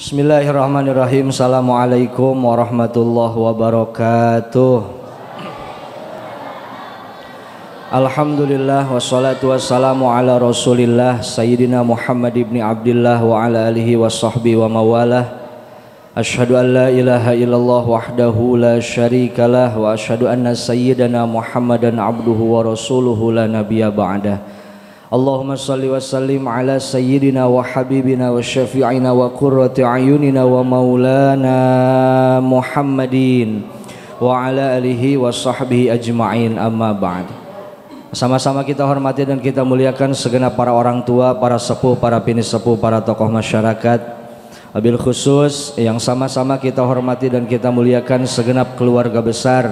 Bismillahirrahmanirrahim. Assalamualaikum warahmatullahi wabarakatuh. Alhamdulillah wassalatu wassalamu ala Rasulillah Sayyidina Muhammad ibn Abdillah wa ala alihi wa sahbihi wa mawalah. Asyhadu an la ilaha illallah wahdahu la syarikalah wa asyhadu anna sayyidana Muhammadan abduhu wa rasuluhu la nabiyya ba'dah. Allahumma salli wa sallim ala sayyidina wa habibina wa syafi'ina wa qurrati ayunina wa maulana Muhammadin wa ala alihi wa sahbihi ajma'in, amma ba'd. Sama-sama kita hormati dan kita muliakan segenap para orang tua, para sepuh, para bini sepuh, para tokoh masyarakat. Wabil khusus yang sama-sama kita hormati dan kita muliakan segenap keluarga besar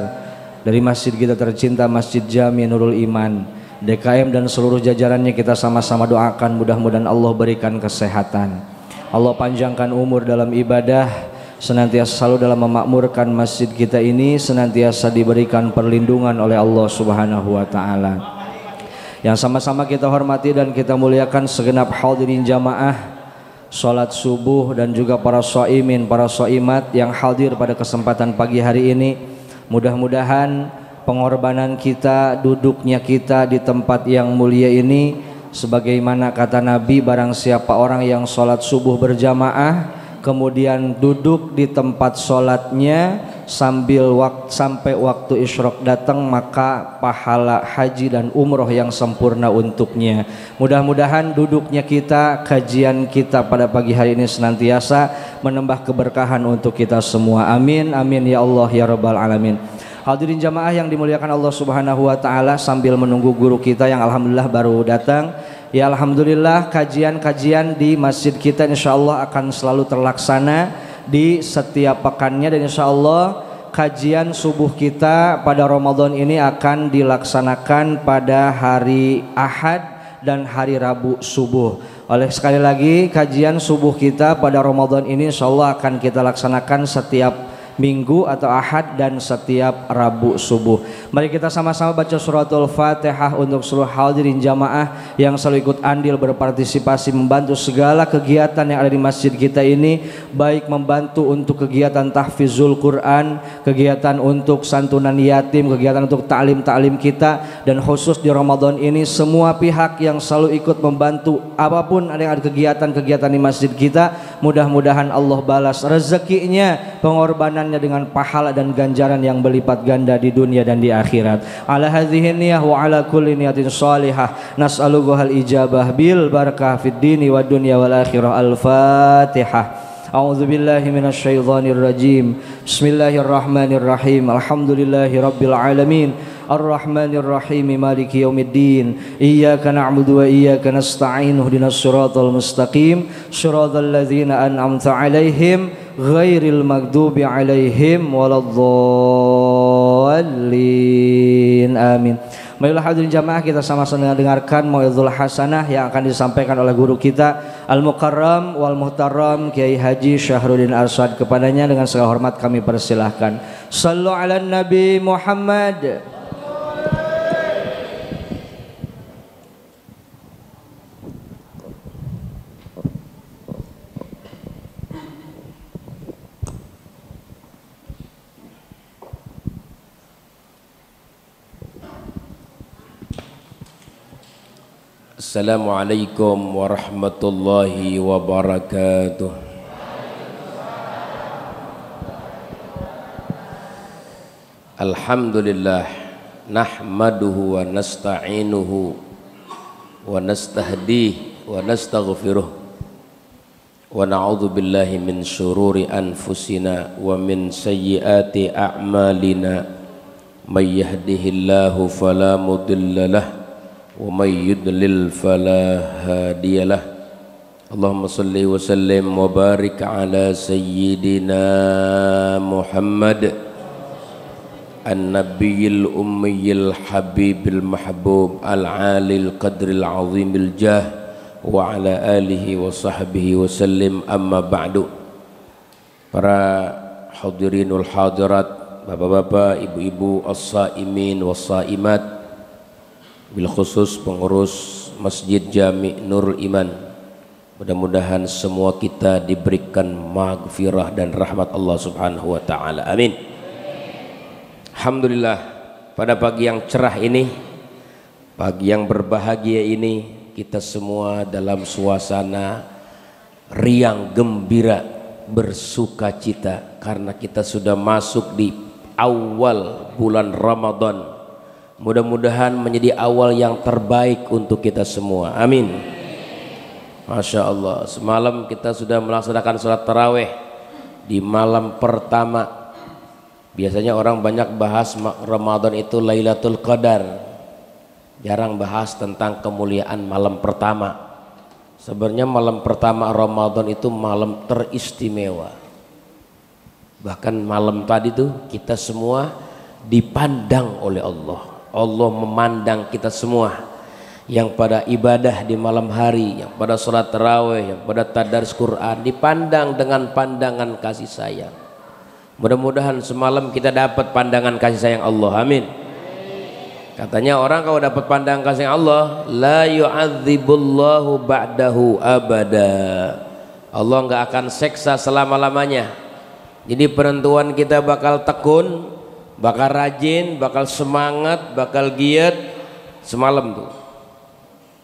dari masjid kita tercinta, Masjid Jami Nurul Iman, DKM dan seluruh jajarannya. Kita sama-sama doakan mudah-mudahan Allah berikan kesehatan, Allah panjangkan umur dalam ibadah, senantiasa selalu dalam memakmurkan masjid kita ini, senantiasa diberikan perlindungan oleh Allah Subhanahu wa taala. Yang sama-sama kita hormati dan kita muliakan segenap hadirin jamaah salat subuh dan juga para shaimin, para shaimat yang hadir pada kesempatan pagi hari ini. Mudah-mudahan pengorbanan kita, duduknya kita di tempat yang mulia ini, sebagaimana kata Nabi, barang siapa orang yang sholat subuh berjamaah kemudian duduk di tempat sholatnya sampai waktu isyraq datang, maka pahala haji dan umroh yang sempurna untuknya. Mudah-mudahan duduknya kita, kajian kita pada pagi hari ini senantiasa menambah keberkahan untuk kita semua. Amin, amin ya Allah ya rabbal alamin. Hadirin jamaah yang dimuliakan Allah Subhanahu wa taala, sambil menunggu guru kita yang alhamdulillah baru datang, ya alhamdulillah kajian-kajian di masjid kita insyaallah akan selalu terlaksana di setiap pekannya, dan insyaallah kajian subuh kita pada Ramadan ini akan dilaksanakan pada hari Ahad dan hari Rabu subuh. Oleh sekali lagi kajian subuh kita pada Ramadan ini insyaallah akan kita laksanakan setiap Minggu atau Ahad dan setiap Rabu subuh. Mari kita sama-sama baca suratul Fatihah untuk seluruh hadirin jamaah yang selalu ikut andil berpartisipasi membantu segala kegiatan yang ada di masjid kita ini, baik membantu untuk kegiatan tahfizul Quran, kegiatan untuk santunan yatim, kegiatan untuk ta'lim kita, dan khusus di Ramadan ini semua pihak yang selalu ikut membantu apapun ada yang ada kegiatan-kegiatan di masjid kita, mudah-mudahan Allah balas rezekinya, pengorbanan dengan pahala dan ganjaran yang berlipat ganda di dunia dan di akhirat. Ala hadhihi niyah wa ala kulli niyatin salihah nas'aluhu al ijabah bil barakah fid dini wad dunya wal akhirah. Al-Fatihah. A'udzu billahi minasy syaithanir rajim. Bismillahirrahmanirrahim. Alhamdulillahi rabbil alamin. Ar-Rahmanir Rahim, Maliki Yaumiddin. Iyyaka na'budu wa iyyaka nasta'in. Ihdinas siratal mustaqim. Shiratal ladzina an'amta 'alaihim ghairil maghdubi 'alaihim waladdallin. Amin. Marilah hadirin jamaah kita sama-sama dengarkan mau'izul hasanah yang akan disampaikan oleh guru kita Al-Mukarram wal Muhtaram Kiai Haji Syahruddin Arsyad. Kepadanya dengan segala hormat kami persilahkan. Shallu ala Nabi Muhammad. Assalamualaikum warahmatullahi wabarakatuh. Alhamdulillah nahmaduhu wa nasta'inuhu wa nastahdihi wa nastaghfiruh wa na'udzu billahi min syururi anfusina wa min sayyiati a'malina may yahdihillahu fala mudilla lahu wa may yudlil fala hadiyalah. Allahumma salli wa sallim wa barik ala sayyidina Muhammad an-nabiyil ummiyil habibil mahbub al-alil qadril azimil jah wa ala alihi wa sahbihi wa sallim, amma ba'du. Para hadirinul hadirat, bapak-bapak, ibu-ibu, as-saimin was-saimat, bil khusus pengurus Masjid Jami Nurul Iman, Mudah-mudahan semua kita diberikan maghfirah dan rahmat Allah Subhanahu wa taala. Amin. Alhamdulillah, pada pagi yang cerah ini, pagi yang berbahagia ini, kita semua dalam suasana riang gembira, bersukacita karena kita sudah masuk di awal bulan Ramadan. Mudah-mudahan menjadi awal yang terbaik untuk kita semua. Amin. Masya Allah, semalam kita sudah melaksanakan sholat taraweh di malam pertama. Biasanya orang banyak bahas Ramadan itu Lailatul Qadar, jarang bahas tentang kemuliaan malam pertama. Sebenarnya malam pertama Ramadan itu malam teristimewa. Bahkan malam tadi tuh kita semua dipandang oleh Allah. Allah memandang kita semua yang pada ibadah di malam hari, yang pada sholat tarawih, yang pada tadarus Quran, dipandang dengan pandangan kasih sayang. Mudah-mudahan semalam kita dapat pandangan kasih sayang Allah. Amin. Katanya orang kalau dapat pandangan kasih sayang Allah, la yu'adzibullahu ba'dahu abada. Allah nggak akan seksa selama-lamanya. Jadi penentuan kita bakal tekun, bakal rajin, bakal semangat, bakal giat semalam tuh.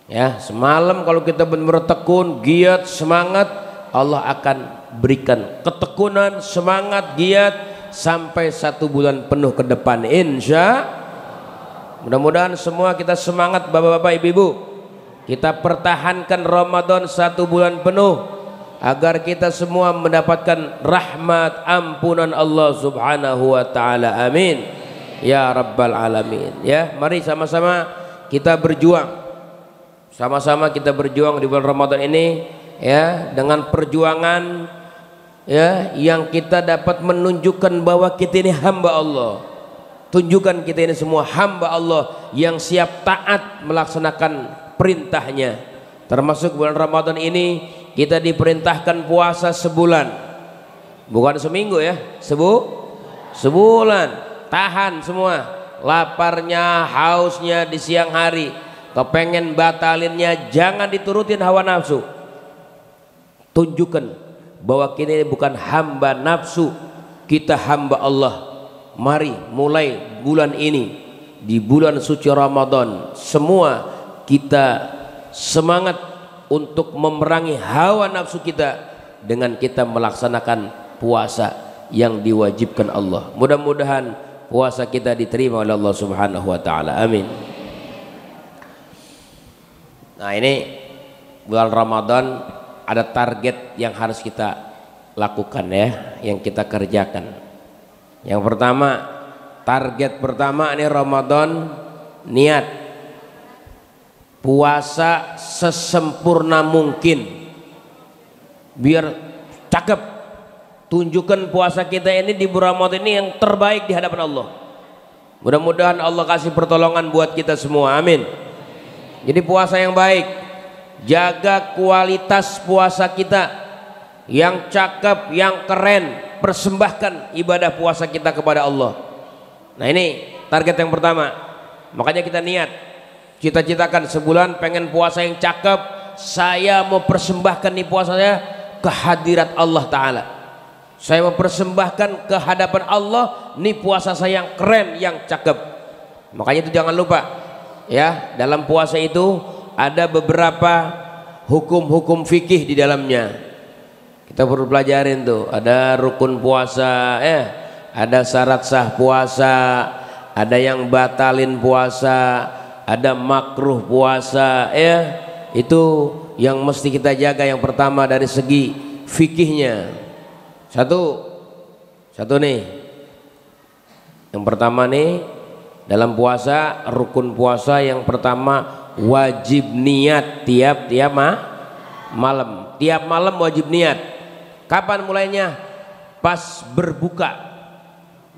Ya, semalam kalau kita benar-benar tekun, giat, semangat, Allah akan berikan ketekunan, semangat, giat sampai 1 bulan penuh ke depan, insya. Mudah-mudahan semua kita semangat, bapak-bapak, ibu-ibu, kita pertahankan Ramadan 1 bulan penuh agar kita semua mendapatkan rahmat ampunan Allah Subhanahu wa taala. Amin ya rabbal alamin. Ya, mari sama-sama kita berjuang. Sama-sama kita berjuang di bulan Ramadan ini, ya, dengan perjuangan, ya, yang kita dapat menunjukkan bahwa kita ini hamba Allah. Tunjukkan kita ini semua hamba Allah yang siap taat melaksanakan perintahnya. Termasuk bulan Ramadan ini kita diperintahkan puasa sebulan, bukan seminggu ya, sebulan. Tahan semua laparnya, hausnya di siang hari, kepengen batalinnya, jangan diturutin hawa nafsu. Tunjukkan bahwa kita ini bukan hamba nafsu, kita hamba Allah. Mari mulai bulan ini, di bulan suci Ramadan, semua kita semangat untuk memerangi hawa nafsu kita dengan kita melaksanakan puasa yang diwajibkan Allah. Mudah-mudahan puasa kita diterima oleh Allah Subhanahu wa taala. Amin. Nah, ini bulan Ramadan ada target yang harus kita lakukan, ya, yang kita kerjakan. Yang pertama, target pertama ini Ramadan, niat puasa sesempurna mungkin biar cakep. Tunjukkan puasa kita ini di bulan Ramadan ini yang terbaik di hadapan Allah. Mudah-mudahan Allah kasih pertolongan buat kita semua. Amin. Jadi puasa yang baik, jaga kualitas puasa kita yang cakep, yang keren. Persembahkan ibadah puasa kita kepada Allah. Nah, ini target yang pertama. Makanya kita niat, cita-citakan sebulan pengen puasa yang cakep. Saya mau persembahkan nih puasa saya ke hadirat Allah Ta'ala. Saya mau persembahkan ke hadapan Allah nih puasa saya yang keren, yang cakep. Makanya itu jangan lupa, ya, dalam puasa itu ada beberapa hukum-hukum fikih di dalamnya. Kita perlu pelajarin tuh, ada rukun puasa, ada syarat sah puasa, ada yang batalin puasa, ada makruh puasa, ya. Itu yang mesti kita jaga. Yang pertama dari segi fikihnya. Satu nih. Yang pertama nih, dalam puasa, rukun puasa yang pertama wajib niat tiap malam. Tiap malam wajib niat. Kapan mulainya? Pas berbuka.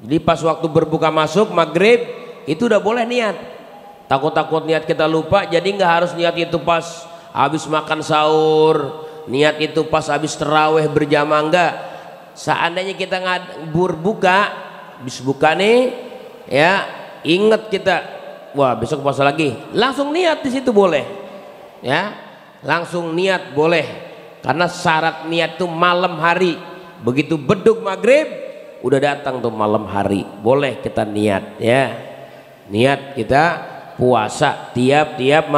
Jadi pas waktu berbuka masuk maghrib itu udah boleh niat. Takut-takut niat kita lupa, jadi nggak harus niat itu pas habis makan sahur, niat itu pas habis terawih berjamaah, enggak. Seandainya kita berbuka, habis buka nih, ya, ingat kita, wah besok puasa lagi, langsung niat di situ boleh, ya, langsung niat boleh. karena syarat niat itu malam hari. Begitu beduk maghrib udah datang tuh malam hari, boleh kita niat ya. Niat kita puasa tiap-tiap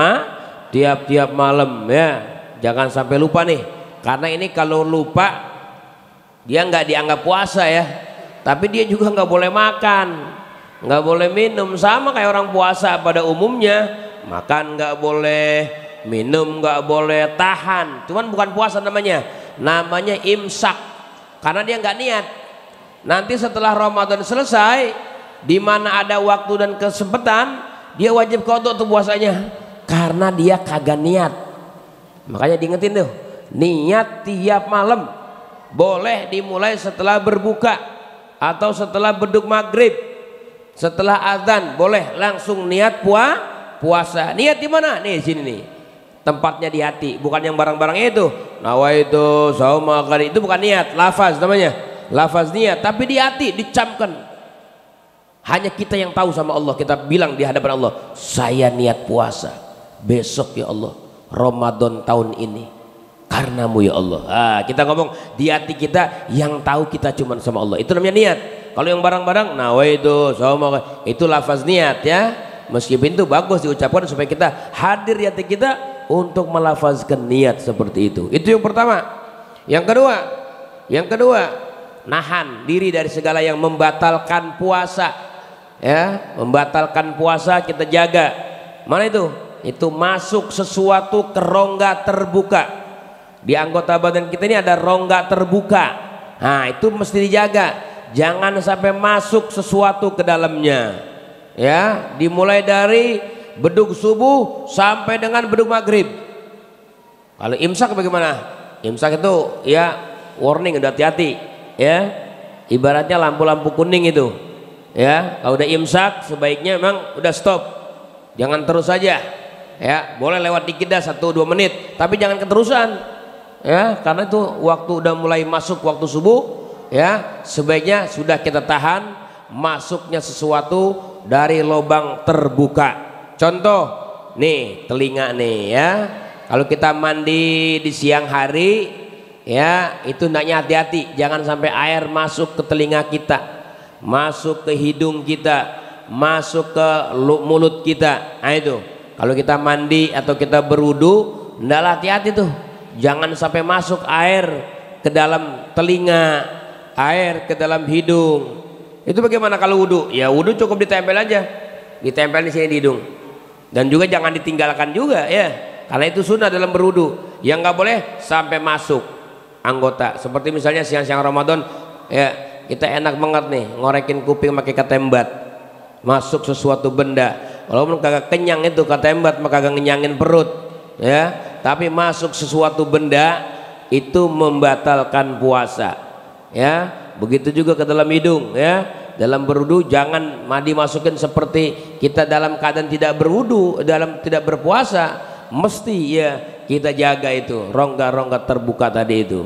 malam ya. Jangan sampai lupa nih, karena ini kalau lupa dia nggak dianggap puasa ya. Tapi dia juga nggak boleh makan, nggak boleh minum, sama kayak orang puasa pada umumnya. Makan nggak boleh, minum nggak boleh, tahan. Cuman bukan puasa namanya imsak, karena dia nggak niat. Nanti setelah Ramadan selesai, di mana ada waktu dan kesempatan, dia wajib qadha tuh puasanya, karena dia kagak niat. Makanya diingetin tuh, niat tiap malam. Boleh dimulai setelah berbuka atau setelah beduk maghrib, setelah azan boleh langsung niat puasa. Niat di mana? Nih sini nih. Tempatnya di hati, bukan yang barang-barangnya itu. Nawaitu sauma qari, itu bukan niat, lafaz namanya. Lafaz niat, tapi di hati dicamkan. Hanya kita yang tahu sama Allah. Kita bilang di hadapan Allah, saya niat puasa besok ya Allah, Ramadan tahun ini karenamu ya Allah. Kita ngomong di hati kita, yang tahu kita cuma sama Allah. Itu namanya niat. Kalau yang barang-barang nawaitu sauma qari, itu lafaz niat ya. Meskipun itu bagus diucapkan supaya kita hadir di hati kita untuk melafazkan niat seperti itu. Itu yang pertama. Yang kedua, nahan diri dari segala yang membatalkan puasa. Ya, membatalkan puasa kita jaga. Mana itu? Itu masuk sesuatu ke rongga terbuka. Di anggota badan kita ini ada rongga terbuka. Nah, itu mesti dijaga. Jangan sampai masuk sesuatu ke dalamnya. Ya, dimulai dari beduk subuh sampai dengan beduk maghrib. Kalau imsak bagaimana? Imsak itu ya warning, udah hati-hati ya. Ibaratnya lampu-lampu kuning itu ya. Kalau udah imsak sebaiknya memang udah stop, jangan terus saja ya. Boleh lewat dikit dah 1-2 menit, tapi jangan keterusan ya, karena itu waktu udah mulai masuk waktu subuh ya. Sebaiknya sudah kita tahan masuknya sesuatu dari lubang terbuka. Contoh nih, telinga nih ya. Kalau kita mandi di siang hari ya, itu hendaknya hati-hati, jangan sampai air masuk ke telinga kita, masuk ke hidung kita, masuk ke mulut kita. Nah itu kalau kita mandi atau kita berwudu, hendaklah hati-hati tuh, jangan sampai masuk air ke dalam telinga, air ke dalam hidung. Itu bagaimana kalau wudu? Ya wudu cukup ditempel aja, ditempel di sini di hidung. Dan juga jangan ditinggalkan juga ya, karena itu sunnah dalam berwudu. Yang nggak boleh sampai masuk anggota. Seperti misalnya siang-siang Ramadan ya, kita enak banget nih ngorekin kuping pakai ketembat, masuk sesuatu benda. Walaupun kagak kenyang itu ketembat, maka kagak ngenyangin perut ya, tapi masuk sesuatu benda itu membatalkan puasa ya. Begitu juga ke dalam hidung ya. Dalam berwudu jangan dimasukin seperti kita dalam keadaan tidak berwudu, dalam tidak berpuasa. Mesti ya kita jaga itu rongga-rongga terbuka tadi itu.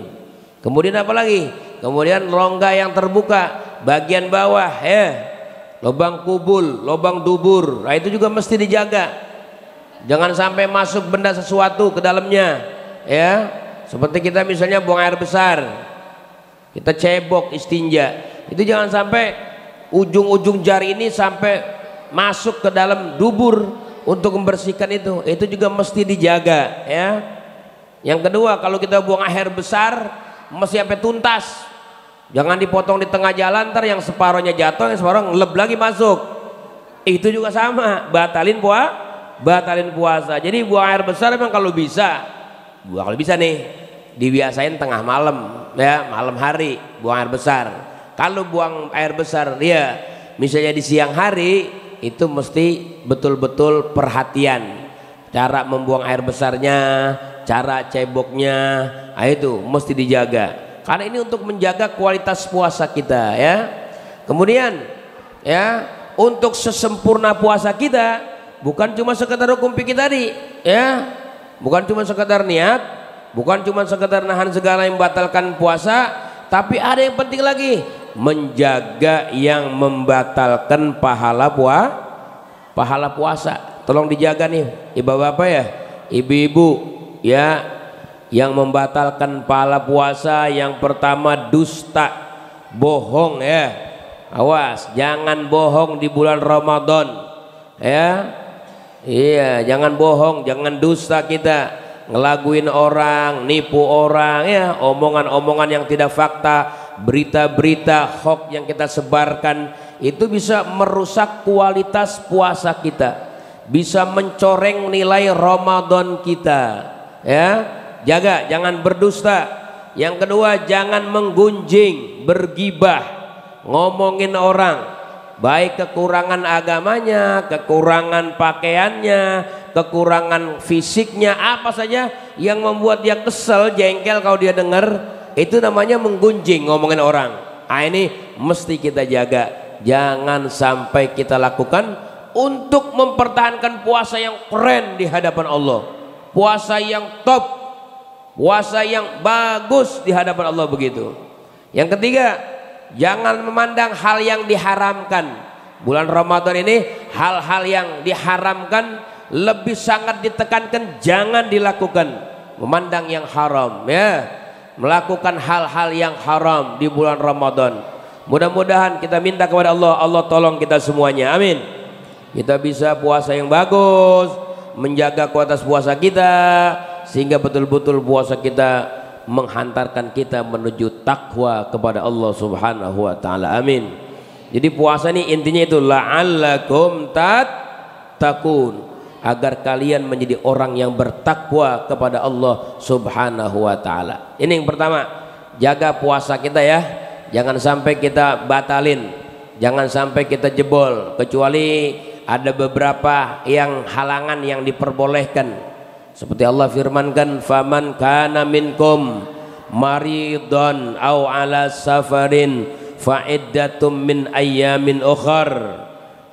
Kemudian apa lagi? Kemudian rongga yang terbuka bagian bawah ya, lubang kubul, lubang dubur. Nah itu juga mesti dijaga. Jangan sampai masuk benda sesuatu ke dalamnya ya. Seperti kita misalnya buang air besar, kita cebok istinja, itu jangan sampai ujung-ujung jari ini sampai masuk ke dalam dubur untuk membersihkan itu. Itu juga mesti dijaga ya. Yang kedua, kalau kita buang air besar mesti sampai tuntas, jangan dipotong di tengah jalan, ntar yang separohnya jatuh, yang separoh ngeleb lagi masuk. Itu juga sama, batalin puasa. Jadi buang air besar memang kalau bisa nih dibiasain tengah malam ya, malam hari buang air besar. Kalau buang air besar ya misalnya di siang hari, itu mesti betul-betul perhatian cara membuang air besarnya, cara ceboknya. Nah, itu mesti dijaga karena ini untuk menjaga kualitas puasa kita ya. Kemudian ya, untuk sesempurna puasa kita bukan cuma sekedar hukum fikih tadi ya, bukan cuma sekedar niat, bukan cuma sekedar nahan segala yang membatalkan puasa, tapi ada yang penting lagi, menjaga yang membatalkan pahala puasa. Tolong dijaga nih ibu bapak ya, ibu-ibu ya, Yang membatalkan pahala puasa yang pertama dusta, bohong ya. Awas, jangan bohong di bulan Ramadan ya. Iya, jangan bohong, jangan dusta kita, ngelaguin orang, nipu orang ya, omongan-omongan yang tidak fakta, berita-berita hoax yang kita sebarkan itu bisa merusak kualitas puasa kita, bisa mencoreng nilai Ramadan kita ya. Jaga, jangan berdusta. Yang kedua, jangan menggunjing, bergibah, ngomongin orang, baik kekurangan agamanya, kekurangan pakaiannya, kekurangan fisiknya, apa saja yang membuat dia kesel, jengkel kalau dia dengar, itu namanya menggunjing, ngomongin orang. Ini mesti kita jaga, jangan sampai kita lakukan untuk mempertahankan puasa yang keren di hadapan Allah, puasa yang top, puasa yang bagus di hadapan Allah begitu. Yang ketiga, jangan memandang hal yang diharamkan. Bulan Ramadan ini hal-hal yang diharamkan lebih sangat ditekankan, jangan dilakukan. Memandang yang haram ya, melakukan hal-hal yang haram di bulan Ramadan. Mudah-mudahan kita minta kepada Allah, Allah tolong kita semuanya, amin. Kita bisa puasa yang bagus, menjaga kualitas puasa kita, sehingga betul-betul puasa kita menghantarkan kita menuju takwa kepada Allah Subhanahu wa taala. Amin. Jadi puasa ini intinya itu la'allakum tattaqun, agar kalian menjadi orang yang bertakwa kepada Allah Subhanahu wa taala. Ini yang pertama, jaga puasa kita ya. Jangan sampai kita batalin, jangan sampai kita jebol, kecuali ada beberapa yang halangan yang diperbolehkan. Seperti Allah firmankan, faman kana minkum maridun aw ala safarin fa iddatum min ayyamin ukhar.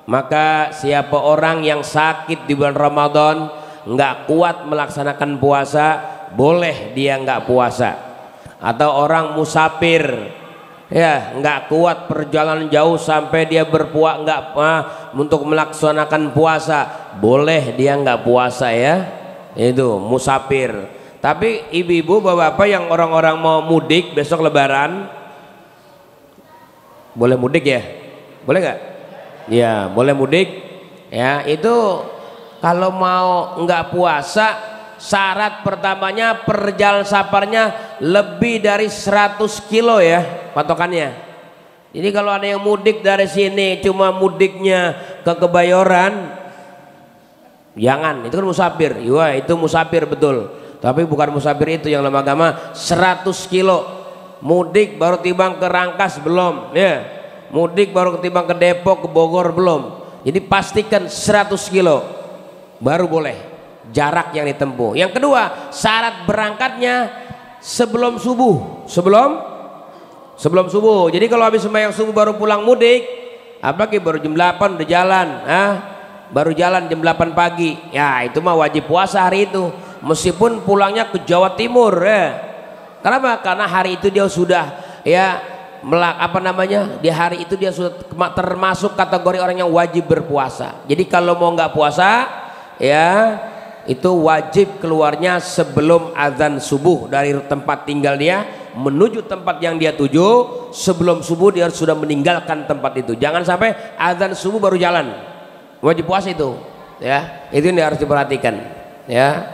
Maka siapa orang yang sakit di bulan Ramadan, nggak kuat melaksanakan puasa, boleh dia nggak puasa. Atau orang musafir ya, nggak kuat perjalanan jauh sampai dia berpuasa, nggak untuk melaksanakan puasa, boleh dia nggak puasa ya. Itu musafir. Tapi ibu-ibu, bapak-bapak yang orang-orang mau mudik besok lebaran, boleh mudik ya? Boleh nggak? Ya boleh mudik ya. Itu kalau mau nggak puasa, syarat pertamanya perjalanan safarnya lebih dari 100 kilo ya patokannya. Jadi kalau ada yang mudik dari sini cuma mudiknya ke Kebayoran, jangan, itu kan musafir. Iya, itu musafir betul, tapi bukan musafir itu yang dalam agama. 100 kilo mudik baru timbang ke Rangkas belum ya, mudik baru ketimbang ke Depok, ke Bogor belum. Jadi pastikan 100 kilo baru boleh jarak yang ditempuh. Yang kedua, syarat berangkatnya sebelum subuh, sebelum subuh. Jadi kalau habis sembahyang subuh baru pulang mudik, apalagi baru jam 8 udah jalan, baru jalan jam 8 pagi, ya itu mah wajib puasa hari itu, meskipun pulangnya ke Jawa Timur ya. Kenapa? Karena hari itu dia sudah ya di hari itu dia sudah termasuk kategori orang yang wajib berpuasa. Jadi kalau mau nggak puasa ya, itu wajib keluarnya sebelum azan subuh dari tempat tinggal dia menuju tempat yang dia tuju. Sebelum subuh dia sudah meninggalkan tempat itu, jangan sampai azan subuh baru jalan. Wajib puasa itu ya, itu yang harus diperhatikan ya.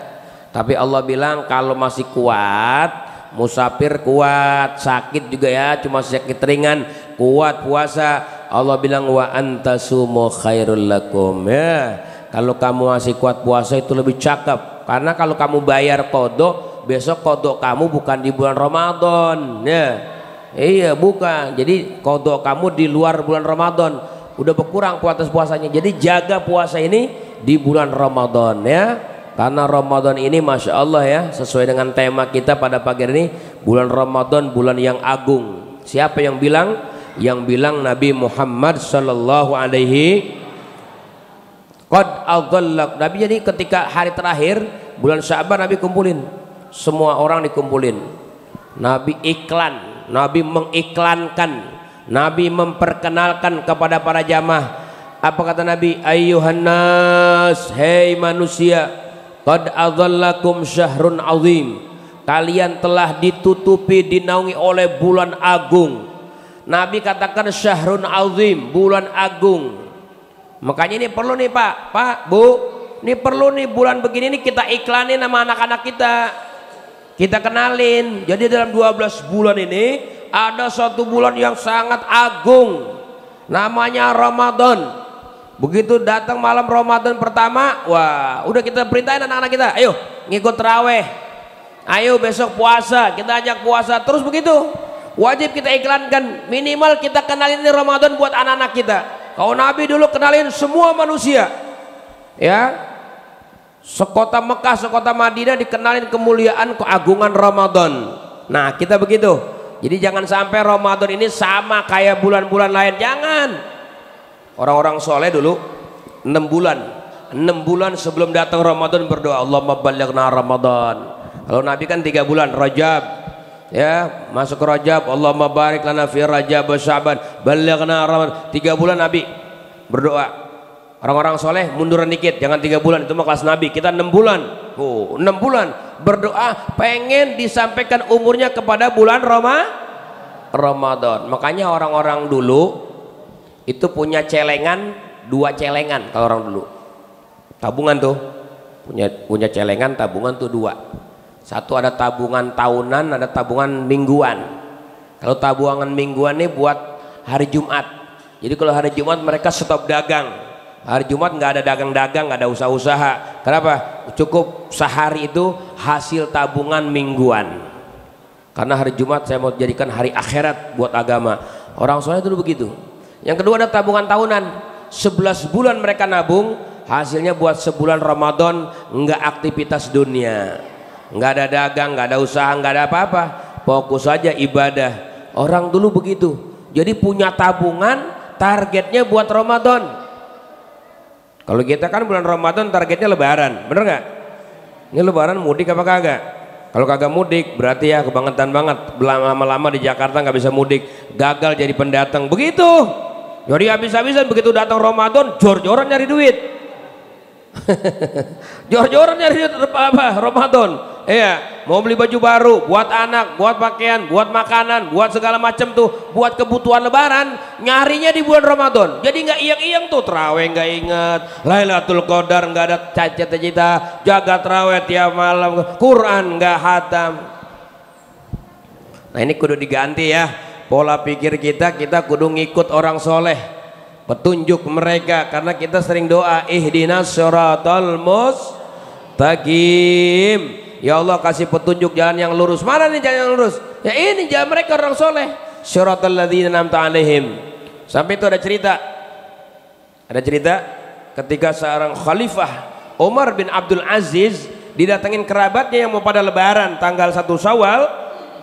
Tapi Allah bilang kalau masih kuat, musafir kuat, sakit juga ya, cuma sakit ringan, kuat puasa, Allah bilang wa antasumu khairul lakum ya. Kalau kamu masih kuat puasa itu lebih cakep, karena kalau kamu bayar kodok, besok kodok kamu bukan di bulan Ramadan ya. Iya bukan, jadi kodok kamu di luar bulan Ramadan, udah berkurang kualitas puasanya. Jadi jaga puasa ini di bulan Ramadan ya, karena Ramadan ini Masya Allah ya, sesuai dengan tema kita pada pagi ini, bulan Ramadan bulan yang agung. Siapa yang bilang? Yang bilang Nabi Muhammad sallallahu alaihi qad adallak. Nabi, jadi ketika hari terakhir bulan Sya'ban Nabi kumpulin, semua orang dikumpulin, Nabi iklan, Nabi mengiklankan, Nabi memperkenalkan kepada para jamaah. Apa kata Nabi? Ayyuhan nas, hei manusia, qad adzallakum syahrun azim, kalian telah ditutupi, dinaungi oleh bulan agung. Nabi katakan syahrun azim, bulan agung. Makanya ini perlu nih Pak, Bu, ini perlu nih bulan begini nih kita iklanin sama anak-anak kita kenalin. Jadi dalam 12 bulan ini ada satu bulan yang sangat agung, namanya Ramadan. Begitu datang malam Ramadan pertama, wah udah kita perintahin anak-anak kita, ayo ngikut taraweh, ayo besok puasa, kita ajak puasa terus. Begitu wajib kita iklankan, minimal kita kenalin ini Ramadan buat anak-anak kita. Kalau Nabi dulu kenalin semua manusia, ya, sekota Mekah, sekota Madinah dikenalin kemuliaan, keagungan Ramadan. Nah kita begitu. Jadi jangan sampai Ramadan ini sama kayak bulan-bulan lain, jangan. Orang-orang soleh dulu 6 bulan sebelum datang Ramadan berdoa, Allahumma ballighna Ramadan. Kalau Nabi kan 3 bulan, Rajab, ya, masuk ke Rajab, Allahumma barik lana fi Rajab wa Sya'ban, ballighna Ramadan. 3 bulan Nabi berdoa. Orang-orang soleh munduran dikit, jangan 3 bulan, itu mah kelas Nabi. Kita 6 bulan, 6 bulan berdoa pengen disampaikan umurnya kepada bulan Ramadan. Makanya orang-orang dulu itu punya celengan, 2 celengan. Kalau orang dulu tabungan tuh punya celengan, tabungan tuh 2. Satu ada tabungan tahunan, ada tabungan mingguan. Kalau tabungan mingguan nih buat hari Jumat. Jadi kalau hari Jumat mereka stop dagang. Hari Jumat nggak ada dagang-dagang, nggak ada usaha-usaha. Kenapa? Cukup sehari itu hasil tabungan mingguan. Karena hari Jumat saya mau jadikan hari akhirat buat agama. Orang soleh dulu begitu. Yang kedua ada tabungan tahunan, 11 bulan mereka nabung, hasilnya buat sebulan Ramadan nggak aktivitas dunia, nggak ada dagang, nggak ada usaha, nggak ada apa-apa, fokus saja ibadah. Orang dulu begitu. Jadi punya tabungan, targetnya buat Ramadan. Kalau kita kan bulan Ramadan targetnya lebaran, bener nggak? Ini lebaran mudik apa kagak? Kalau kagak mudik berarti ya kebangetan banget, lama-lama di Jakarta nggak bisa mudik, gagal jadi pendatang. Begitu. Jadi habis-habisan begitu datang Ramadan, jor-joran nyari duit. Jor-joran nyari duit apa? Ramadan. Iya, mau beli baju baru, buat anak, buat pakaian, buat makanan, buat segala macam tuh, buat kebutuhan lebaran, nyarinya di bulan Ramadan. Jadi nggak iyang-iyang tuh, terawih nggak inget, Lailatul Qadar nggak ada cita-cita, jaga terawih tiap malam, Quran nggak hatam. Nah ini kudu diganti ya. Pola pikir kita kudu ngikut orang soleh, petunjuk mereka, karena kita sering doa ihdinas siratal mustaqim, ya Allah kasih petunjuk jalan yang lurus. Mana nih jalan yang lurus? Ya ini jalan mereka orang soleh, siratal ladzina an'amta alaihim. Sampai itu ada cerita ketika seorang khalifah Umar bin Abdul Aziz didatengin kerabatnya yang mau pada lebaran tanggal 1 Syawal,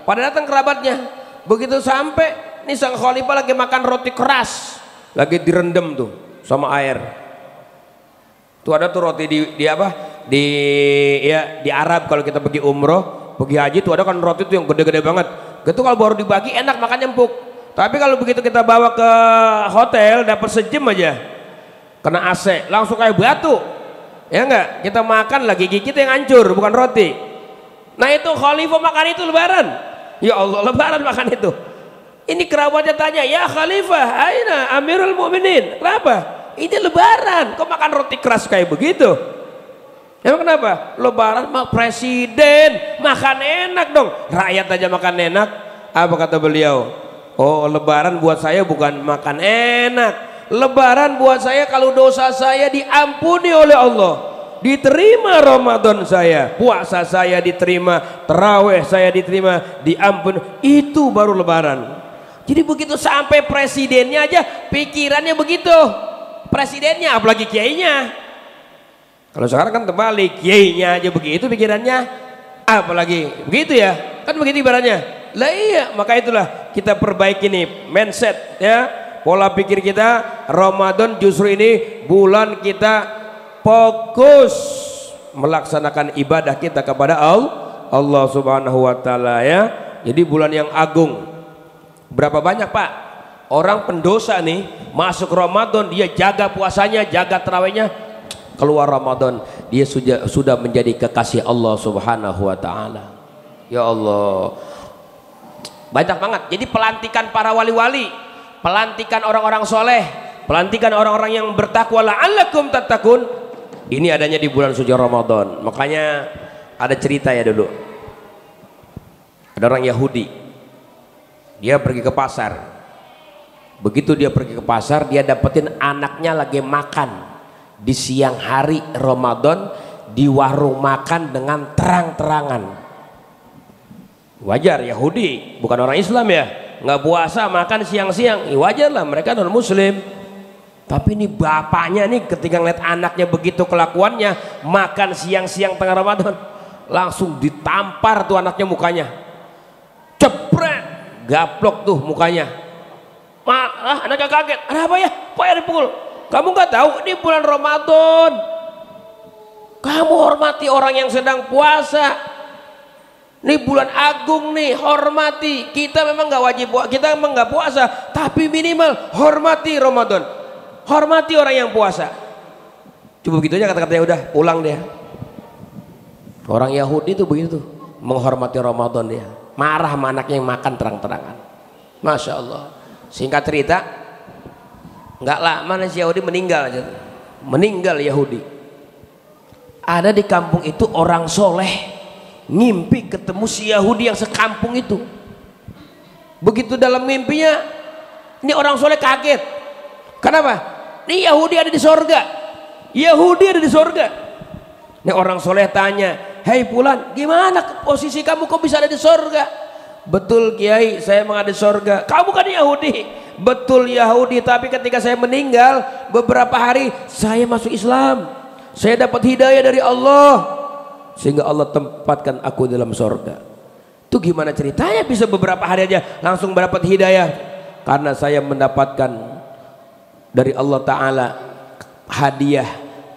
pada datang kerabatnya. Begitu sampai nih sang khalifah lagi makan roti keras, lagi direndam tuh sama air. Tuh ada tuh roti di apa? Di Arab kalau kita pergi umroh, pergi haji tuh ada kan roti tuh yang gede-gede banget. Gitu kalau baru dibagi enak makannya empuk. Tapi kalau begitu kita bawa ke hotel dapat sejam aja, kena AC langsung kayak batu. Ya enggak? Kita makan lagi gigi kita yang hancur, bukan roti. Nah itu khalifah makan itu lebaran. Ya Allah, lebaran makan itu. Ini kerabatnya tanya, ya khalifah, aina amirul mu'minin, kenapa? Ini lebaran, kok makan roti keras kayak begitu? Emang kenapa? Lebaran mah presiden, makan enak dong. Rakyat aja makan enak. Apa kata beliau? Oh lebaran buat saya bukan makan enak. Lebaran buat saya kalau dosa saya diampuni oleh Allah, diterima Ramadan saya, puasa saya diterima, terawih saya diterima, diampun, itu baru lebaran. Jadi begitu sampai presidennya aja pikirannya begitu, presidennya apalagi kiainya. Kalau sekarang kan terbalik, kiainya aja begitu pikirannya, apalagi begitu ya, kan begitu ibaratnya. Lah iya, maka itulah kita perbaiki nih mindset ya, pola pikir kita. Ramadan justru ini bulan kita fokus melaksanakan ibadah kita kepada Allah Subhanahu wa taala ya. Jadi bulan yang agung. Berapa banyak Pak orang pendosa nih masuk Ramadan, dia jaga puasanya, jaga tarawihnya, keluar Ramadan dia sudah menjadi kekasih Allah Subhanahu wa taala. Ya Allah, banyak banget. Jadi pelantikan para wali-wali, pelantikan orang-orang soleh, pelantikan orang-orang yang bertakwa, la'allakum tattaqun, ini adanya di bulan suci Ramadan. Makanya ada cerita ya dulu, ada orang Yahudi, dia pergi ke pasar. Begitu dia pergi ke pasar, dia dapetin anaknya lagi makan di siang hari Ramadan di warung makan dengan terang-terangan. Wajar, Yahudi bukan orang Islam ya, nggak puasa makan siang-siang, wajar lah, mereka non muslim. Tapi ini bapaknya nih ketika ngeliat anaknya begitu kelakuannya, makan siang-siang tengah Ramadan, langsung ditampar tuh anaknya mukanya, cepret, gaplok tuh mukanya. Anaknya kaget, ada apa ya, kok ya dipukul? Kamu nggak tahu ini bulan Ramadan, kamu hormati orang yang sedang puasa. Ini bulan agung nih, hormati. Kita memang nggak wajib, kita memang nggak puasa, tapi minimal hormati Ramadan, hormati orang yang puasa. Coba begitu aja kata-katanya, udah pulang dia. Orang Yahudi tuh begitu, menghormati Ramadan dia. Marah sama anaknya yang makan terang-terangan. Masya Allah. Singkat cerita, nggak lama si Yahudi meninggal aja. Meninggal Yahudi. Ada di kampung itu orang soleh, ngimpi ketemu si Yahudi yang sekampung itu. Begitu dalam mimpinya, ini orang soleh kaget. Kenapa? Ini Yahudi ada di sorga. Yahudi ada di sorga. Ini orang soleh tanya, hei Fulan, gimana posisi kamu kok bisa ada di sorga? Betul Kiai, saya memang ada di sorga. Kamu kan Yahudi? Betul Yahudi, tapi ketika saya meninggal beberapa hari saya masuk Islam, saya dapat hidayah dari Allah, sehingga Allah tempatkan aku dalam sorga. Itu gimana ceritanya bisa beberapa hari aja langsung mendapat hidayah? Karena saya mendapatkan dari Allah Ta'ala hadiah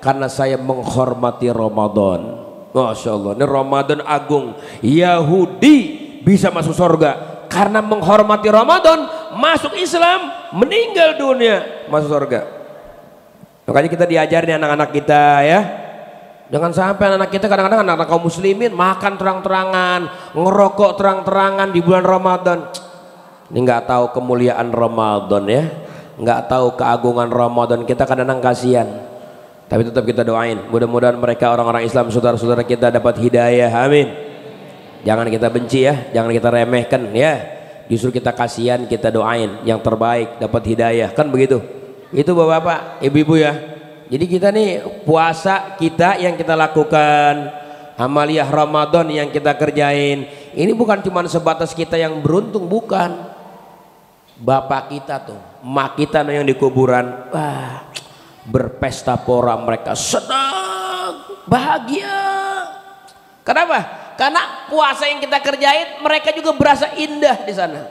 karena saya menghormati Ramadan. Masya Allah, ini Ramadan agung. Yahudi bisa masuk sorga karena menghormati Ramadan, masuk Islam, meninggal dunia, masuk sorga. Makanya kita diajarin anak-anak kita ya, jangan sampai anak kita, kadang-kadang anak-anak kaum muslimin makan terang-terangan, ngerokok terang-terangan di bulan Ramadan. Ini nggak tahu kemuliaan Ramadan ya, nggak tahu keagungan Ramadan. Kita kadang-kadang kasihan, tapi tetap kita doain, mudah-mudahan mereka orang-orang Islam, saudara-saudara kita dapat hidayah, amin. Jangan kita benci ya, jangan kita remehkan ya, justru kita kasihan, kita doain yang terbaik dapat hidayah, kan begitu. Itu bapak-bapak, ibu-ibu ya. Jadi kita nih puasa kita yang kita lakukan, amaliyah Ramadan yang kita kerjain, ini bukan cuma sebatas kita yang beruntung, bukan. Bapak kita tuh, emak kita yang di kuburan, wah, berpesta pora, mereka senang, bahagia. Kenapa? Karena puasa yang kita kerjain mereka juga berasa indah di sana.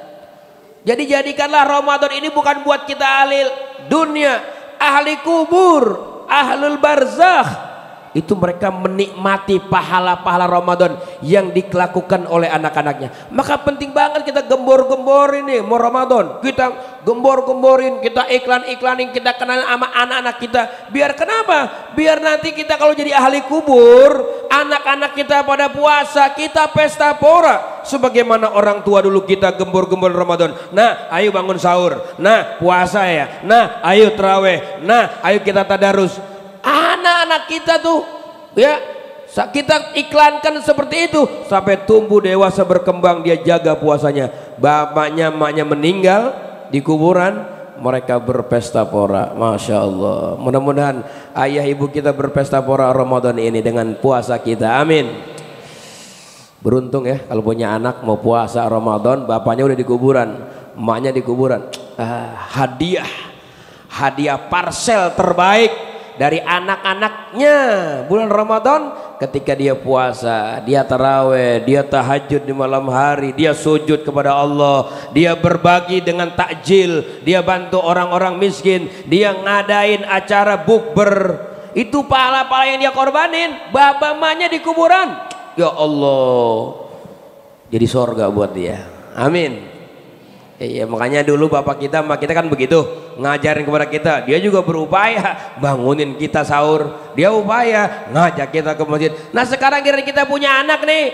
Jadi jadikanlah Ramadan ini bukan buat kita ahli dunia, ahli kubur, ahlul barzakh. Itu mereka menikmati pahala-pahala Ramadan yang dilakukan oleh anak-anaknya. Maka penting banget kita gembor-gembor ini mau Ramadan, kita gembor-gemborin, kita iklan-iklanin, kita kenal sama anak-anak kita. Biar kenapa? Biar nanti kita kalau jadi ahli kubur, anak-anak kita pada puasa, kita pesta pora. Sebagaimana orang tua dulu kita gembor-gembor Ramadan. Nah, ayo bangun sahur. Nah, puasa ya. Nah, ayo tarawih. Nah, ayo kita tadarus. Anak-anak kita tuh ya, kita iklankan seperti itu sampai tumbuh dewasa berkembang, dia jaga puasanya. Bapaknya emaknya meninggal di kuburan, mereka berpesta pora. Masya Allah, mudah-mudahan ayah ibu kita berpesta pora Ramadan ini dengan puasa kita, amin. Beruntung ya kalau punya anak mau puasa Ramadan, bapaknya udah di kuburan, emaknya di kuburan. Hadiah parsel terbaik dari anak-anaknya bulan Ramadan, ketika dia puasa, dia taraweh, dia tahajud di malam hari, dia sujud kepada Allah, dia berbagi dengan takjil, dia bantu orang-orang miskin, dia ngadain acara bukber. Itu pahala-pahala yang dia korbanin. Bapak emaknya di kuburan, ya Allah, jadi sorga buat dia, amin. Iya, makanya dulu bapak kita, emak kita kan begitu ngajarin kepada kita. Dia juga berupaya bangunin kita sahur, dia upaya ngajak kita ke masjid. Nah sekarang kita punya anak nih,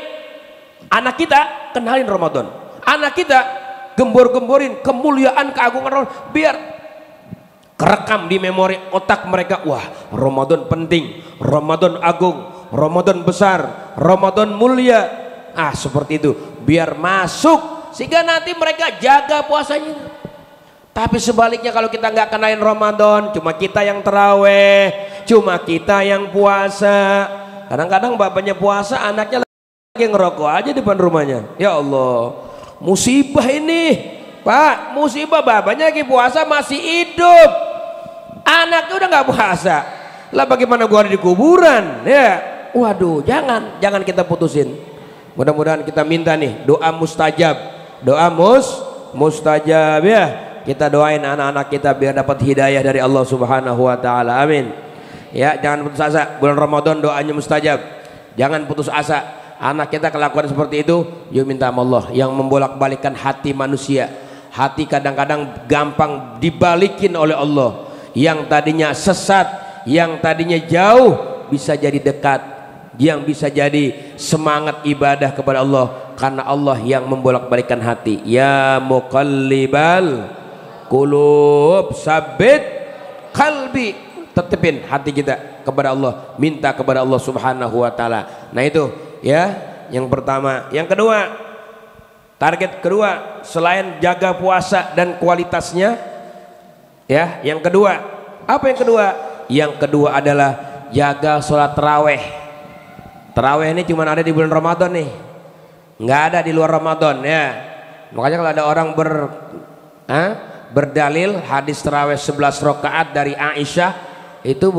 Anak kita kenalin Ramadan, anak kita gembor-gemborin kemuliaan keagungan Ramadan, biar kerekam di memori otak mereka. Wah, Ramadan penting, Ramadan agung, Ramadan besar, Ramadan mulia. Seperti itu, biar masuk sehingga nanti mereka jaga puasanya. Tapi sebaliknya kalau kita nggak kenalin Ramadan, cuma kita yang terawih, cuma kita yang puasa. Kadang-kadang bapaknya puasa, anaknya lagi ngerokok aja depan rumahnya. Ya Allah, musibah ini Pak, musibah. Bapaknya lagi puasa masih hidup, anaknya udah nggak puasa. Lah bagaimana gua ada di kuburan ya? Waduh, jangan kita putusin. Mudah-mudahan kita minta nih doa mustajab, doa mustajab ya. Kita doain anak-anak kita biar dapat hidayah dari Allah Subhanahu wa taala. Amin. Ya, jangan putus asa. Bulan Ramadan doanya mustajab. Jangan putus asa. Anak kita kelakuan seperti itu, yuk minta sama Allah yang membolak-balikkan hati manusia. Hati kadang-kadang gampang dibalikin oleh Allah. Yang tadinya sesat, yang tadinya jauh bisa jadi dekat, yang bisa jadi semangat ibadah kepada Allah karena Allah yang membolak-balikkan hati. Ya muqallibal qulub sabbit qalbi, tetepin hati kita kepada Allah, minta kepada Allah Subhanahu wa taala. Nah itu ya, yang pertama. Yang kedua, target kedua selain jaga puasa dan kualitasnya ya, yang kedua apa? Yang kedua, yang kedua adalah jaga sholat taraweh. Taraweh ini cuma ada di bulan Ramadan nih, nggak ada di luar Ramadan ya. Makanya kalau ada orang berdalil hadis taraweh 11 rakaat dari Aisyah itu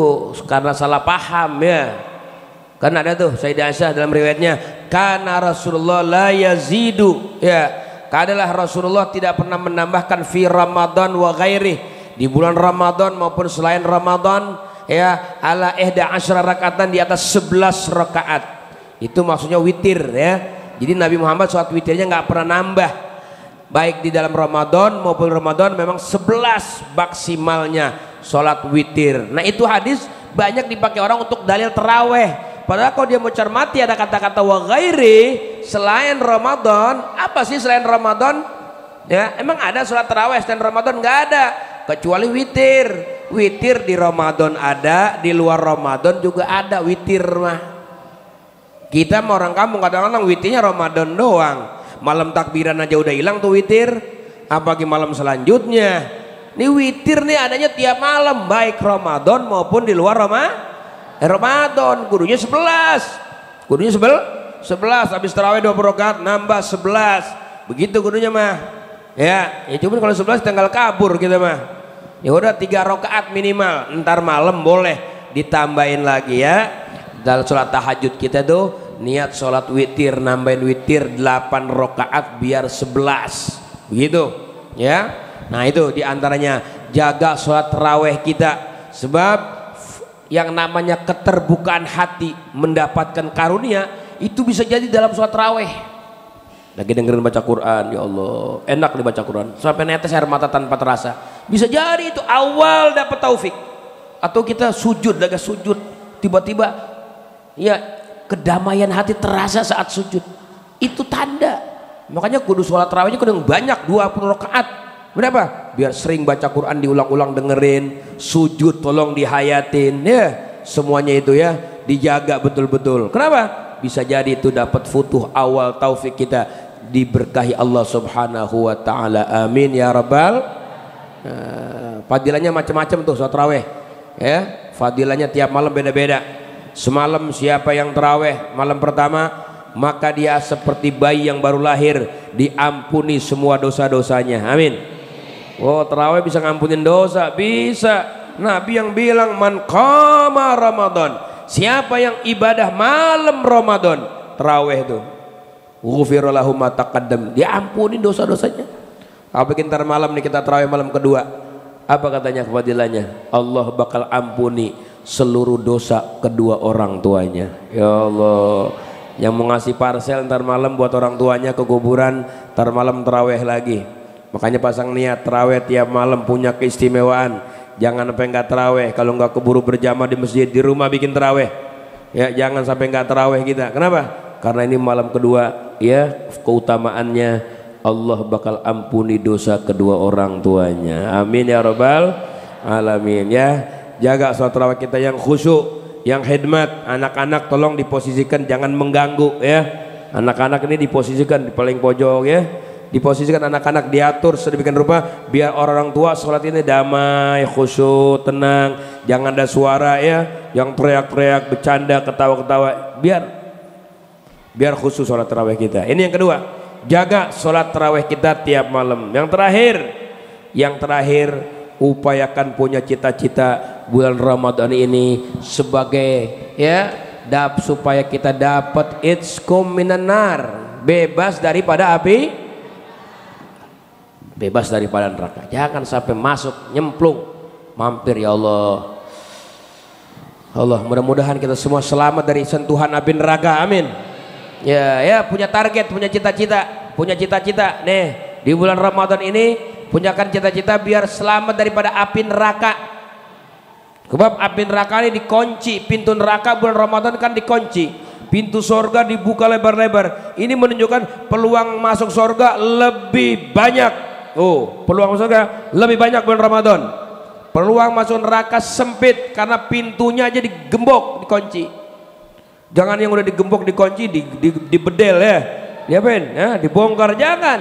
karena salah paham ya. Kan ada tuh Sayyidah Aisyah dalam riwayatnya, karena Rasulullah la yazidu ya, adalah Rasulullah tidak pernah menambahkan fi Ramadan wa ghairi, di bulan Ramadan maupun selain Ramadan ya, ala 11 rakaatan, di atas 11 rakaat. Itu maksudnya witir ya. Jadi Nabi Muhammad sholat witirnya nggak pernah nambah, baik di dalam Ramadan maupun Ramadan memang 11 maksimalnya sholat witir. Nah itu hadis banyak dipakai orang untuk dalil teraweh. Padahal kalau dia mau cermati ada kata-kata wa ghairi, selain Ramadan. Apa sih selain Ramadan? Ya, emang ada sholat taraweh selain Ramadan? Nggak ada, kecuali witir. Witir di Ramadan ada, di luar Ramadan juga ada witir mah. Kita mau orang kampung kadang-kadang witirnya Ramadan doang. Malam takbiran aja udah hilang tuh witir, apalagi malam selanjutnya. Ini witir nih adanya tiap malam, baik Ramadan maupun di luar Ramadan. Kudunya 11, kudunya 11. Habis tarawih 20 rakaat nambah 11, begitu kudunya mah ya. Ya cuma kalau 11 tinggal kabur kita mah. Ya udah 3 rakaat minimal, ntar malam boleh ditambahin lagi ya. Dalam sholat tahajud kita tuh niat sholat witir, nambahin witir 8 rakaat biar 11, begitu ya. Nah itu diantaranya jaga sholat taraweh kita, sebab yang namanya keterbukaan hati mendapatkan karunia itu bisa jadi dalam sholat taraweh. Lagi dengerin baca Quran, ya Allah enak nih baca Quran sampai netes air mata tanpa terasa, bisa jadi itu awal dapat taufik. Atau kita sujud, lagi sujud tiba-tiba ya kedamaian hati terasa saat sujud, itu tanda. Makanya kudu sholat tarawihnya kudu banyak, 20 rakaat. Berapa? Biar sering baca Quran, diulang-ulang dengerin, sujud tolong dihayatin ya, semuanya itu ya dijaga betul-betul. Kenapa? Bisa jadi itu dapat futuh awal taufik kita, diberkahi Allah Subhanahu wa taala. Amin ya rabbal. Fadilahnya macam-macam tuh sholat tarawih ya, fadilahnya tiap malam beda-beda. Semalam siapa yang tarawih malam pertama, maka dia seperti bayi yang baru lahir, diampuni semua dosa-dosanya. Amin. Oh, tarawih bisa ngampunin dosa? Bisa. Nabi yang bilang man qama Ramadan, siapa yang ibadah malam Ramadan, tarawih itu, ghufira lahu ma taqaddam, diampuni dosa-dosanya. Apa ntar malam nih kita tarawih malam kedua, apa katanya fadilahnya? Allah bakal ampuni seluruh dosa kedua orang tuanya. Ya Allah, yang mau ngasih parsel ntar malam buat orang tuanya ke kuburan, ntar malam tarawih lagi. Makanya pasang niat tarawih tiap malam punya keistimewaan. Jangan sampai nggak tarawih, kalau nggak keburu berjamaah di masjid, di rumah bikin tarawih ya, jangan sampai nggak tarawih kita. Kenapa? karena ini malam kedua ya, keutamaannya Allah bakal ampuni dosa kedua orang tuanya. Amin ya rabbal alamin ya. Jaga sholat tarawih kita yang khusyuk, yang khidmat. Anak-anak tolong diposisikan, jangan mengganggu ya. Anak-anak ini diposisikan di paling pojok ya. Diposisikan anak-anak, diatur sedemikian rupa biar orang tua sholat ini damai, khusyuk, tenang, jangan ada suara ya, yang teriak-teriak, bercanda, ketawa-ketawa, biar khusyuk sholat tarawih kita. Ini yang kedua, jaga sholat tarawih kita tiap malam. Yang terakhir upayakan punya cita-cita bulan Ramadan ini sebagai ya supaya kita dapat itsqum minan nar, bebas daripada api, bebas daripada neraka. Jangan sampai masuk nyemplung, mampir ya Allah. Allah, mudah-mudahan kita semua selamat dari sentuhan api neraka. Amin. Ya, punya target, punya cita-cita nih di bulan Ramadan ini, punyakan cita-cita biar selamat daripada api neraka. Sebab api neraka ini dikunci, pintu neraka bulan Ramadan kan dikunci, pintu surga dibuka lebar-lebar. Ini menunjukkan peluang masuk surga lebih banyak. Peluang masuk surga lebih banyak bulan Ramadan. Peluang masuk neraka sempit karena pintunya aja digembok, dikunci. Jangan yang udah digembok, dikunci, dibedel ya, diapain? Ya, dibongkar. Jangan.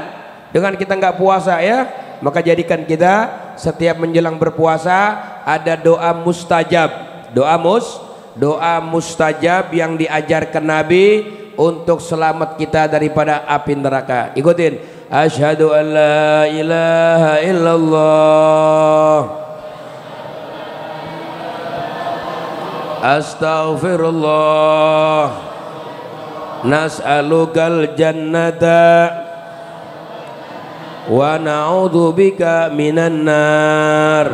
Dengan kita nggak puasa ya, maka jadikan kita setiap menjelang berpuasa ada doa mustajab, doa mustajab yang diajarkan Nabi untuk selamat kita daripada api neraka. Ikutin. Asyhadu an la ilaha illallah, astaghfirullah, nas'alukal jannata wa na'udzubika minan nar.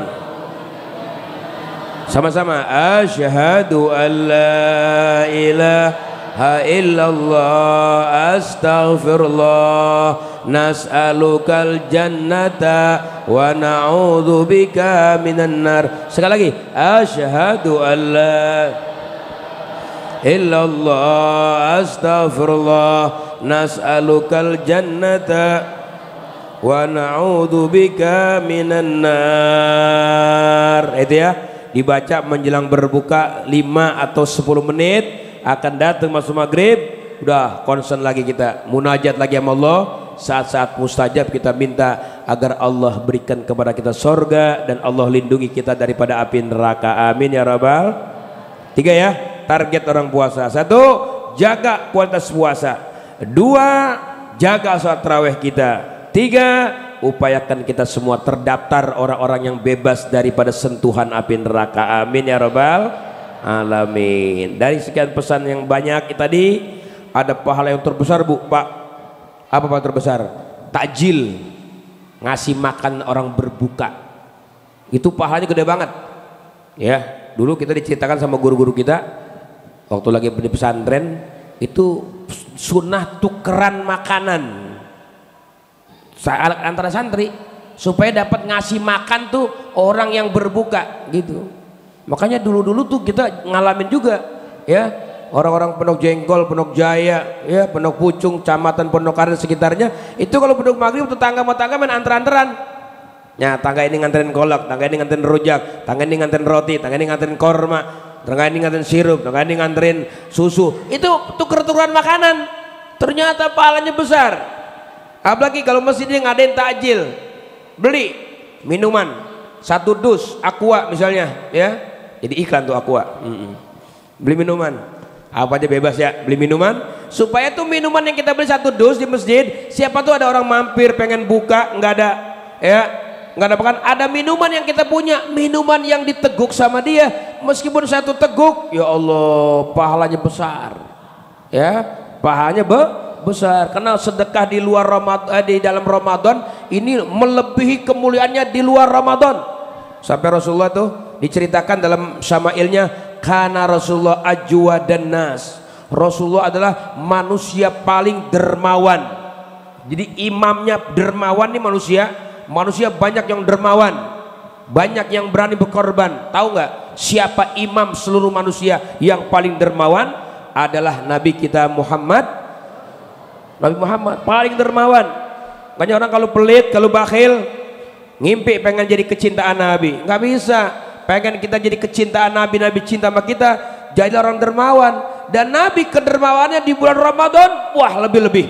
Sama-sama. Asyhadu an la ilaha illallah, astaghfirullah, nas'alukal jannata wa na'udzubika minan nar. Sekali lagi. Asyhadu an la illallah, astaghfirullah, nas'alukal jannata wa na'udzubika minan nar. Itu ya, dibaca menjelang berbuka 5 atau 10 menit, akan datang masuk maghrib, udah concern lagi kita, munajat lagi sama Allah. Saat-saat mustajab kita minta agar Allah berikan kepada kita surga dan Allah lindungi kita daripada api neraka. Amin ya rabbal. 3 ya, target orang puasa. 1, jaga kualitas puasa. 2, jaga sholat tarawih kita. 3, upayakan kita semua terdaftar orang-orang yang bebas daripada sentuhan api neraka. Amin ya rabbal alamin. Dari sekian pesan yang banyak tadi, ada pahala yang terbesar Bu, Pak. Apa pahala terbesar? Takjil, ngasih makan orang berbuka. Itu pahalanya gede banget. Ya, dulu kita diceritakan sama guru-guru kita waktu lagi di pesantren, itu sunnah tukeran makanan antara santri supaya dapat ngasih makan tuh orang yang berbuka gitu. Makanya dulu-dulu tuh kita ngalamin juga ya, orang-orang Pondok Jengkol, Pondok Jaya ya, Pondok Pucung, Kecamatan Pondok Karet sekitarnya, itu kalau beduk maghrib tetangga sama tangga main anter-anteran. Ya, tangga ini nganterin kolak, tangga ini nganterin rujak, tangga ini nganterin roti, tangga ini nganterin korma, tangga ini nganterin sirup, tangga ini nganterin susu. Itu tuker-tukeran makanan. Ternyata pahalanya besar. Apalagi kalau masjidnya ngadain takjil, beli minuman 1 dus aqua misalnya ya, jadi iklan tuh aqua. Beli minuman apa aja bebas ya, beli minuman supaya tuh minuman yang kita beli 1 dus di masjid, siapa tuh ada orang mampir pengen buka, nggak ada ya, nggak ada makan, ada minuman yang kita punya, minuman yang diteguk sama dia, meskipun 1 teguk, ya Allah pahalanya besar ya, pahalanya besar. Karena sedekah di luar Ramadan, di dalam Ramadan ini melebihi kemuliaannya di luar Ramadan. Sampai Rasulullah tuh diceritakan dalam syama'ilnya, karena Rasulullah ajwa dan nas, Rasulullah adalah manusia paling dermawan. Jadi imamnya dermawan nih, manusia banyak yang dermawan, banyak yang berani berkorban. Tahu nggak siapa imam seluruh manusia yang paling dermawan? Adalah Nabi kita Muhammad Nabi Muhammad paling dermawan. Makanya orang kalau pelit, kalau bakhil, ngimpi pengen jadi kecintaan Nabi, nggak bisa. Pengen kita jadi kecintaan Nabi, Nabi cinta sama kita, jadi orang dermawan. Dan Nabi kedermawannya di bulan Ramadan, wah lebih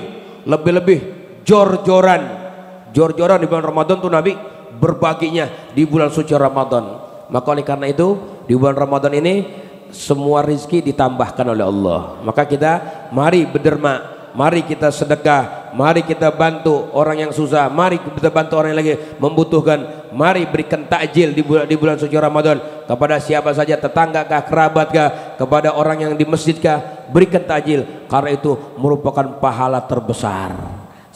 jor-joran di bulan Ramadan tuh Nabi berbaginya di bulan suci Ramadan. Maka oleh karena itu di bulan Ramadan ini semua rizki ditambahkan oleh Allah. Maka kita mari berderma, mari kita sedekah, mari kita bantu orang yang susah, mari kita bantu orang yang lagi membutuhkan, mari berikan takjil di bulan suci Ramadan kepada siapa saja, tetangga kah, kerabat kah, kepada orang yang di masjid kah, berikan takjil, karena itu merupakan pahala terbesar.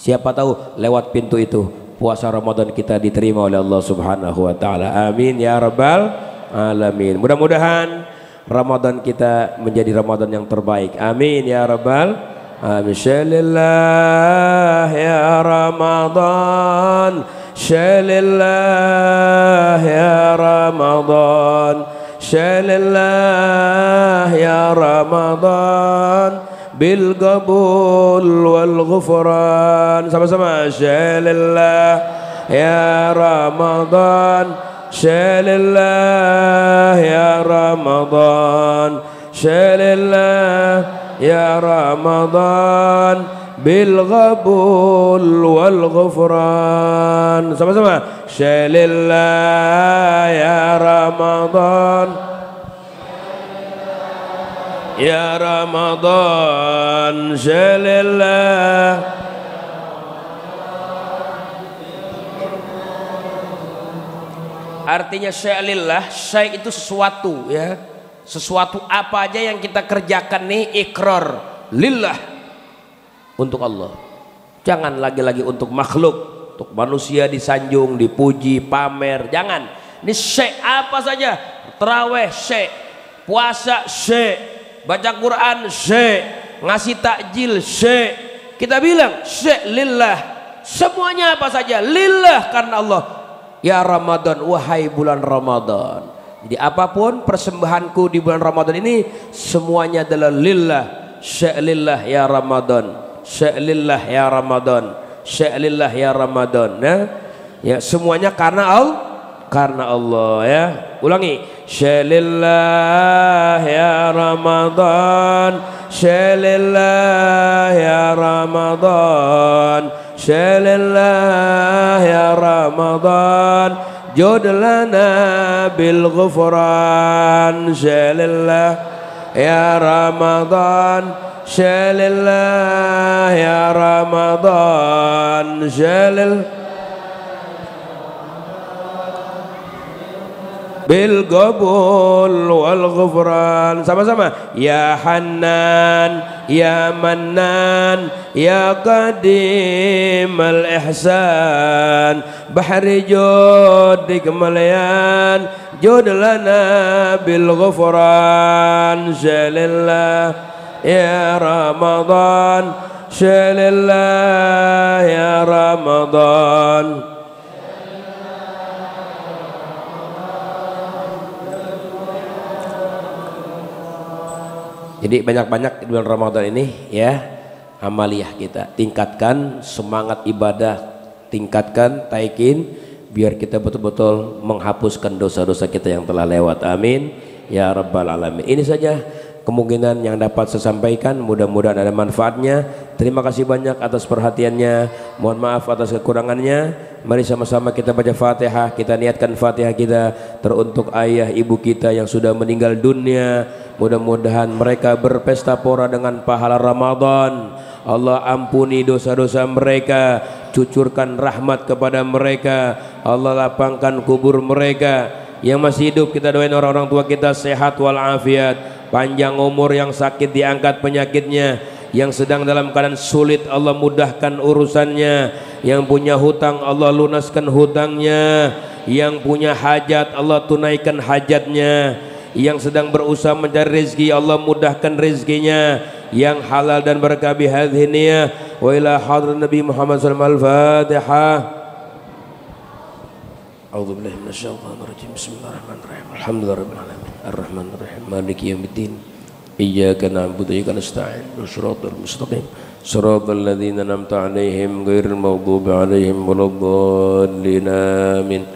Siapa tahu lewat pintu itu puasa Ramadan kita diterima oleh Allah Subhanahu wa taala. Amin ya rabbal alamin. Mudah-mudahan Ramadan kita menjadi Ramadan yang terbaik. Amin ya rabbal alamin. Shalillah ya Ramadan, shalillah ya Ramadan, shalillah ya Ramadan bil qabul wal ghufran. Sama-sama, shalillah ya Ramadan, shalillah ya Ramadan, shalillah ya Ramadan bil qabul wal ghufran. Sama-sama, shalillah ya Ramadan, ya Ramadan, shalillah. Artinya shalillah, syai itu sesuatu ya. Sesuatu apa aja yang kita kerjakan nih ikrar lillah, untuk Allah. Jangan lagi-lagi untuk makhluk, untuk manusia disanjung, dipuji, pamer, jangan. Ini syai apa saja, tarawih syai, puasa syai, baca Quran syai, ngasih takjil syai, kita bilang syai lillah. Semuanya apa saja lillah, karena Allah. Ya Ramadan, wahai bulan Ramadan. Jadi apapun persembahanku di bulan Ramadan ini semuanya adalah lillah. Syai lillah ya Ramadan, syai lillah ya Ramadan, syai lillah ya Ramadan. Ya semuanya karena Allah ya. Ulangi, syalillah ya Ramadan, syalillah ya Ramadan, syalillah ya Ramadan, judlana bil ghufran, syalillah ya Ramadan, syalillah ya Ramadan, syalillah bil qabul wal ghufran. Sama-sama, ya Hannan ya Mannan ya Qadim al ihsan, bahri judik malyan, judlana bil ghufran, syalillah ya Ramadan, syalillah ya Ramadan. Jadi banyak-banyak di bulan Ramadan ini ya, amaliyah kita tingkatkan, semangat ibadah tingkatkan, taikin, biar kita betul-betul menghapuskan dosa-dosa kita yang telah lewat. Amin ya rabbal alamin. Ini saja kemungkinan yang dapat saya sampaikan, mudah-mudahan ada manfaatnya. Terima kasih banyak atas perhatiannya, mohon maaf atas kekurangannya. Mari sama-sama kita baca Fatihah, kita niatkan Fatihah kita teruntuk ayah ibu kita yang sudah meninggal dunia. Mudah-mudahan mereka berpesta pora dengan pahala Ramadan. Allah ampuni dosa-dosa mereka, cucurkan rahmat kepada mereka. Allah lapangkan kubur mereka. Yang masih hidup kita doain orang-orang tua kita sehat walafiat, panjang umur, yang sakit diangkat penyakitnya, yang sedang dalam keadaan sulit Allah mudahkan urusannya, yang punya hutang Allah lunaskan hutangnya, yang punya hajat Allah tunaikan hajatnya, yang sedang berusaha mencari rezeki Allah mudahkan rezekinya yang halal dan berkah bihadhihi niyah. Wa ila hadrat Nabi Muhammad sallallahu alaihi wasallam. Al-Fatihah. A'udzu billahi minasyaitonir rajim. Bismillahirrahmanirrahim. Alhamdulillahirabbil alamin. Arrahmanirrahim. Maliki yaumiddin. Iyyaka na'budu wa iyyaka nasta'in. Shiratal mustaqim. Shiratal ladzina an'amta 'alaihim ghairil maghdubi 'alaihim waladdallin. Amin.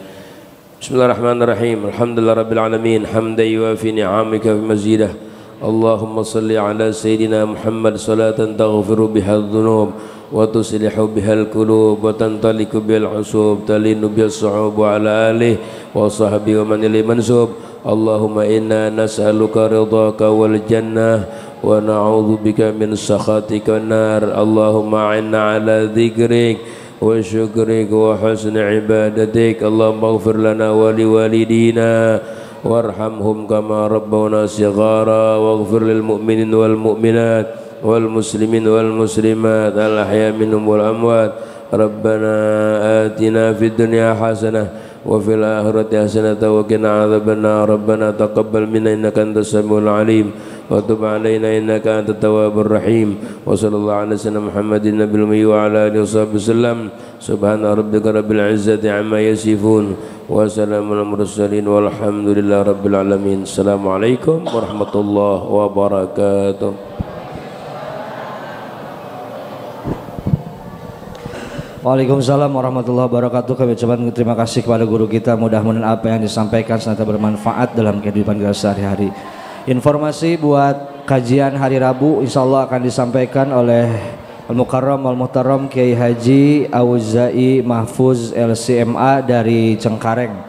Bismillahirrahmanirrahim. Alhamdulillahirabbil alamin hamdan yuwafi ni'amika wa mazidah. Allahumma salli ala sayyidina Muhammad salatan taghfiru biha adh-dhunub wa tuslihu biha al-qulub wa tantaliku biha al-'usub talinu biha as-su'ub wa ala alihi wa sahbihi wa man ilaihi mansub. Allahumma inna nas'aluka ridhaka wal jannah wa na'udzu bika min sakhatika an-nar. Allahumma 'inna ala dzikrik wa syukrik wa husni ibadatik. Allahumma ighfir lana wa liwalidina warhamhum kama rabbawna shighara waghfir lil mu'minin wal mu'minat wal muslimin wal muslimat al ahya minhum wal amwat. Rabbana atina fid dunya hasanah wa fil akhirati hasanah wa qina adzabannar. Rabbana taqabbal minna innaka antas samiul alim wa tub alaina innaka antat tawwabur rahim. Wa sallallahu ala sayyidina Muhammadin nabiyil ummi wa ala alihi wasallam. Subhana rabbika rabbil izzati amma yasifun wa salamun alal mursalin walhamdulillahi rabbil alamin. Assalamualaikum warahmatullahi wabarakatuh. Waalaikumsalam warahmatullahi wabarakatuh. Kami ucapkan terima kasih kepada guru kita. Mudah-mudahan apa yang disampaikan senantiasa bermanfaat dalam kehidupan kita sehari-hari. Informasi buat kajian hari Rabu insyaallah akan disampaikan oleh Al-Mukarram Al-Muhtaram Kiai Haji Auza'i Mahfuz LCMA dari Cengkareng.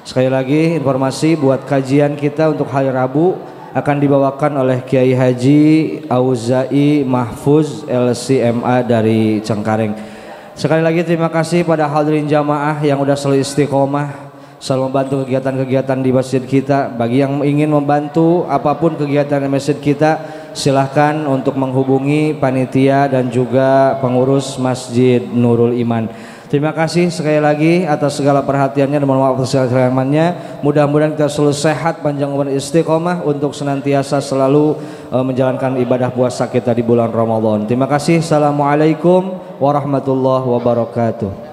Sekali lagi informasi buat kajian kita untuk hari Rabu akan dibawakan oleh Kiai Haji Auza'i Mahfuz LCMA dari Cengkareng. Sekali lagi terima kasih pada hadirin jamaah yang udah selalu istiqomah, selalu membantu kegiatan-kegiatan di masjid kita. Bagi yang ingin membantu apapun kegiatan di masjid kita, silahkan untuk menghubungi panitia dan juga pengurus Masjid Nurul Iman. Terima kasih sekali lagi atas segala perhatiannya dan mohon maaf atas segala kekurangannya. Mudah-mudahan kita selalu sehat, panjang umur, istiqomah untuk senantiasa selalu menjalankan ibadah puasa kita di bulan Ramadan. Terima kasih. Assalamualaikum warahmatullahi wabarakatuh.